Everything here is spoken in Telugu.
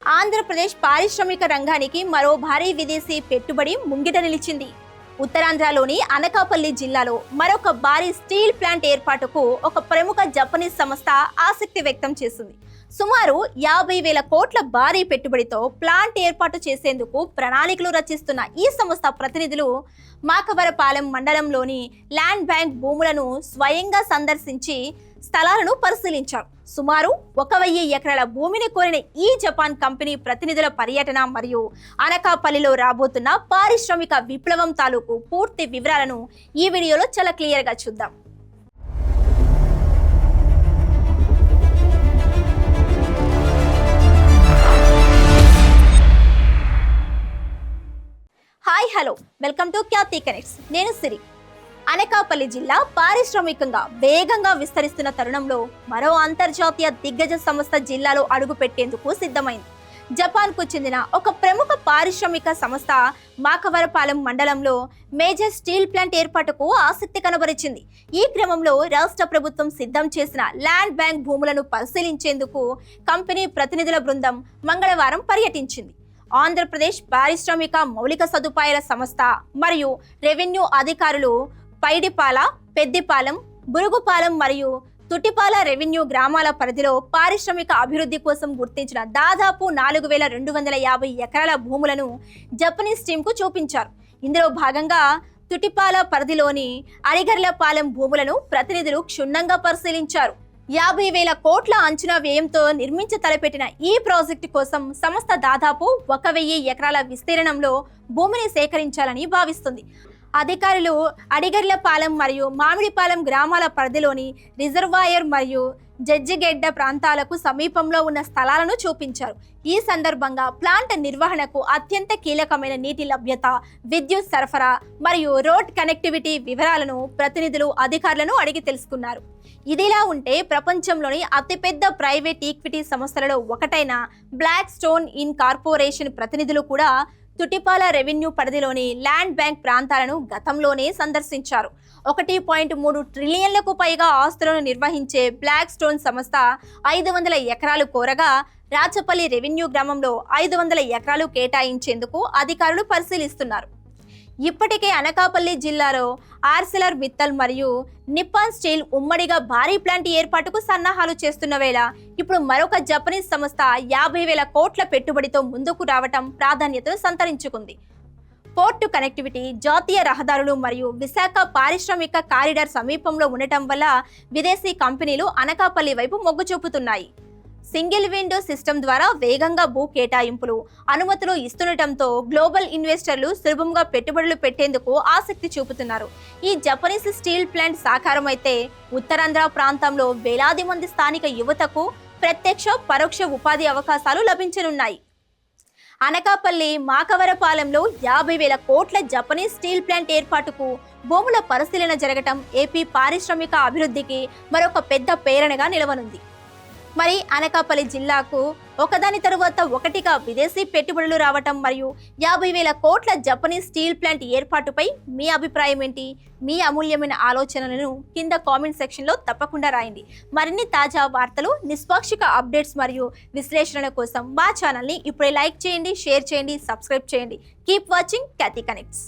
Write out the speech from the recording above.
ఆంధ్రప్రదేశ్ పారిశ్రామిక రంగానికి మరో భారీ విదేశీ పెట్టుబడి ముంగిట నిలిచింది. ఉత్తరాంధ్రలోని అనకాపల్లి జిల్లాలో మరొక భారీ స్టీల్ ప్లాంట్ ఏర్పాటుకు ఒక ప్రముఖ జపనీస్ సంస్థ ఆసక్తి వ్యక్తం చేసింది. సుమారు 50,000 కోట్ల భారీ పెట్టుబడితో ప్లాంట్ ఏర్పాటు చేసేందుకు ప్రణాళికలు రచిస్తున్న ఈ సంస్థ ప్రతినిధులు మాకవరపాలెం మండలంలోని ల్యాండ్ బ్యాంక్ భూములను స్వయంగా సందర్శించి స్థలాలను పరిశీలించారు. సుమారు 1,000 ఎకరాల భూమిని కోరిన ఈ జపాన్ కంపెనీ ప్రతినిధుల పర్యటన మరియు అనకాపల్లిలో రాబోతున్న పారిశ్రామిక విప్లవం తాలూకు పూర్తి వివరాలను ఈ వీడియోలో చాలా క్లియర్గా చూద్దాం. Hi hello, welcome to Khyati connects. నేను సిరి. అనకాపల్లి జిల్లా పారిశ్రామికంగా వేగంగా విస్తరిస్తున్న తరుణంలో మరో అంతర్జాతీయ దిగ్గజ సంస్థ జిల్లాలో అడుగు పెట్టేందుకు సిద్ధమైంది. జపాన్కు చెందిన ఒక ప్రముఖ పారిశ్రామిక సంస్థ మాకవరపాలెం మండలంలో మేజర్ స్టీల్ ప్లాంట్ ఏర్పాటుకు ఆసక్తి కనబరిచింది. ఈ క్రమంలో రాష్ట్ర ప్రభుత్వం సిద్ధం చేసిన ల్యాండ్ బ్యాంక్ భూములను పరిశీలించేందుకు కంపెనీ ప్రతినిధుల బృందం మంగళవారం పర్యటించింది. ఆంధ్రప్రదేశ్ పారిశ్రామిక మౌలిక సదుపాయాల సంస్థ మరియు రెవెన్యూ అధికారులు పైడిపాల, పెద్దిపాలెం, బురుగుపాలెం మరియు తుటిపాల రెవెన్యూ గ్రామాల పరిధిలో పారిశ్రామిక అభివృద్ధి కోసం గుర్తించిన దాదాపు 4,250 ఎకరాల భూములను జపనీస్ టీంకు చూపించారు. ఇందులో భాగంగా తుటిపాల పరిధిలోని అడిగర్లపాలెం భూములను ప్రతినిధులు క్షుణ్ణంగా పరిశీలించారు. 50,000 కోట్ల అంచనా వ్యయంతో నిర్మించి తలపెట్టిన ఈ ప్రాజెక్టు కోసం సంస్థ దాదాపు 1,000 ఎకరాల విస్తీర్ణంలో భూమిని సేకరించాలని భావిస్తుంది. అధికారులు అడిగర్లపాలెం మరియు మామిడిపాలెం గ్రామాల పరిధిలోని రిజర్వాయర్ మరియు జడ్జిగెడ్డ ప్రాంతాలకు సమీపంలో ఉన్న స్థలాలను చూపించారు. ఈ సందర్భంగా ప్లాంట్ నిర్వహణకు అత్యంత కీలకమైన నీటి లభ్యత, విద్యుత్ సరఫరా మరియు రోడ్ కనెక్టివిటీ వివరాలను ప్రతినిధులు అధికారులను అడిగి తెలుసుకున్నారు. ఇదిలా ఉంటే ప్రపంచంలోని అతిపెద్ద ప్రైవేట్ ఈక్విటీ సంస్థలలో ఒకటైన బ్లాక్ స్టోన్ ఇన్ కార్పొరేషన్ ప్రతినిధులు కూడా తుటిపాల రెవెన్యూ పరిధిలోని ల్యాండ్ బ్యాంక్ ప్రాంతాలను గతంలోనే సందర్శించారు. 1.3 ట్రిలియన్లకు పైగా ఆస్తులను నిర్వహించే బ్లాక్ స్టోన్ సంస్థ 500 ఎకరాలు కోరగా రాచపల్లి రెవెన్యూ గ్రామంలో 500 ఎకరాలు కేటాయించేందుకు అధికారులు పరిశీలిస్తున్నారు. ఇప్పటికే అనకాపల్లి జిల్లాలో ఆర్సెలర్ మిత్తల్ మరియు నిప్పాన్ స్టీల్ ఉమ్మడిగా భారీ ప్లాంట్ ఏర్పాటుకు సన్నాహాలు చేస్తున్న వేళ ఇప్పుడు మరొక జపనీస్ సంస్థ 50,000 కోట్ల పెట్టుబడితో ముందుకు రావటం ప్రాధాన్యతను సంతరించుకుంది. పోర్టు కనెక్టివిటీ, జాతీయ రహదారులు మరియు విశాఖ పారిశ్రామిక కారిడార్ సమీపంలో ఉండటం వల్ల విదేశీ కంపెనీలు అనకాపల్లి వైపు మొగ్గు చూపుతున్నాయి. సింగిల్ విండో సిస్టమ్ ద్వారా వేగంగా భూ కేటాయింపులు, అనుమతులు ఇస్తుండటంతో గ్లోబల్ ఇన్వెస్టర్లు సులభంగా పెట్టుబడులు పెట్టేందుకు ఆసక్తి చూపుతున్నారు. ఈ జపనీస్ స్టీల్ ప్లాంట్ సాకారమైతే ఉత్తరాంధ్ర ప్రాంతంలో వేలాది మంది స్థానిక యువతకు ప్రత్యక్ష, పరోక్ష ఉపాధి అవకాశాలు లభించనున్నాయి. అనకాపల్లి మాకవరపాలెంలో 50,000 కోట్ల జపనీస్ స్టీల్ ప్లాంట్ ఏర్పాటుకు భూముల పరిశీలన జరగటం ఏపీ పారిశ్రామిక అభివృద్ధికి మరొక పెద్ద ప్రేరణగా నిలవనుంది. మరి అనకాపల్లి జిల్లాకు ఒకదాని తరువాత ఒకటిగా విదేశీ పెట్టుబడులు రావటం మరియు 50,000 కోట్ల జపనీస్ స్టీల్ ప్లాంట్ ఏర్పాటుపై మీ అభిప్రాయం ఏంటి? మీ అమూల్యమైన ఆలోచనలను కింద కామెంట్ సెక్షన్లో తప్పకుండా రాయండి. మరిన్ని తాజా వార్తలు, నిష్పాక్షిక అప్డేట్స్ మరియు విశ్లేషణల కోసం మా ఛానల్ని ఇప్పుడే లైక్ చేయండి, షేర్ చేయండి, సబ్స్క్రైబ్ చేయండి. కీప్ వాచింగ్ ఖ్యాతి కనెక్ట్స్.